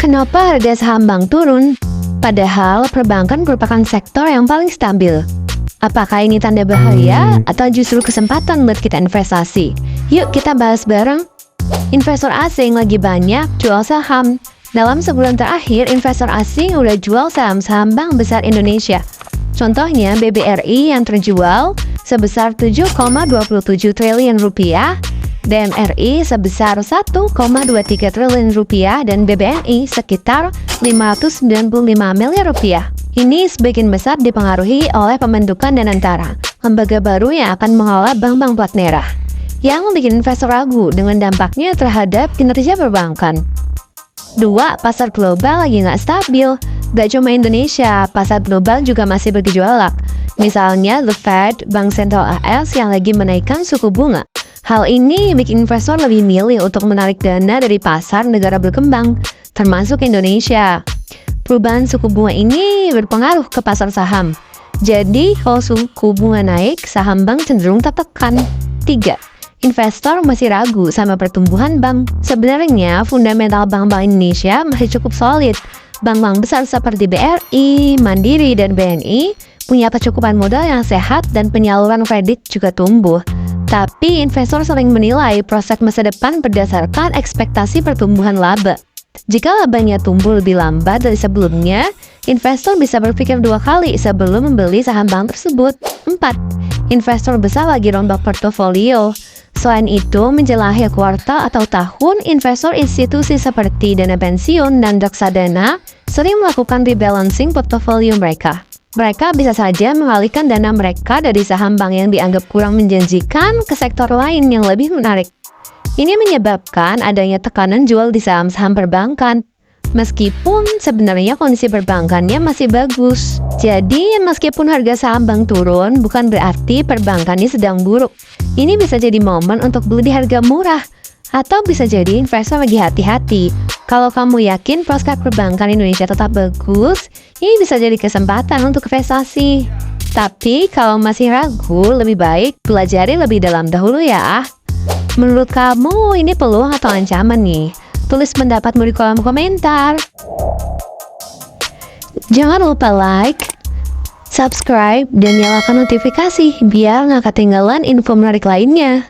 Kenapa harga saham bank turun? Padahal perbankan merupakan sektor yang paling stabil. Apakah ini tanda bahaya atau justru kesempatan buat kita investasi? Yuk kita bahas bareng. Investor asing lagi banyak jual saham. Dalam sebulan terakhir, investor asing udah jual saham-saham bank besar Indonesia. Contohnya BBRI yang terjual sebesar 7,27 triliun rupiah, DMRI sebesar 1,23 triliun rupiah, dan BBNI sekitar 595 miliar rupiah. Ini sebagian besar dipengaruhi oleh pembentukan Danantara, lembaga baru yang akan mengelola bank-bank plat merah, yang membuat investor ragu dengan dampaknya terhadap kinerja perbankan. 2. Pasar global lagi nggak stabil. Gak cuma Indonesia, pasar global juga masih bergejolak. Misalnya The Fed, Bank Sentral AS yang lagi menaikkan suku bunga. Hal ini bikin investor lebih milih untuk menarik dana dari pasar negara berkembang, termasuk Indonesia. Perubahan suku bunga ini berpengaruh ke pasar saham. Jadi, kalau suku bunga naik, saham bank cenderung tertekan. 3. Investor masih ragu sama pertumbuhan bank. Sebenarnya, fundamental bank-bank Indonesia masih cukup solid. Bank-bank besar seperti BRI, Mandiri, dan BNI punya kecukupan modal yang sehat dan penyaluran kredit juga tumbuh. Tapi, investor sering menilai prospek masa depan berdasarkan ekspektasi pertumbuhan laba. Jika labanya tumbuh lebih lambat dari sebelumnya, investor bisa berpikir 2 kali sebelum membeli saham bank tersebut. 4. Investor besar lagi rombak portofolio. Selain itu, menjelang akhir kuartal atau tahun, investor institusi seperti dana pensiun dan reksadana sering melakukan rebalancing portofolio mereka. Mereka bisa saja mengalihkan dana mereka dari saham bank yang dianggap kurang menjanjikan ke sektor lain yang lebih menarik. Ini menyebabkan adanya tekanan jual di saham-saham perbankan, meskipun sebenarnya kondisi perbankannya masih bagus. Jadi, meskipun harga saham bank turun, bukan berarti perbankannya sedang buruk. Ini bisa jadi momen untuk beli di harga murah, atau bisa jadi investor lagi hati-hati. Kalau kamu yakin prospek perbankan Indonesia tetap bagus, ini bisa jadi kesempatan untuk investasi. Tapi, kalau masih ragu, lebih baik pelajari lebih dalam dahulu ya. Menurut kamu, ini peluang atau ancaman nih? Tulis pendapatmu di kolom komentar. Jangan lupa like, subscribe, dan nyalakan notifikasi biar nggak ketinggalan info menarik lainnya.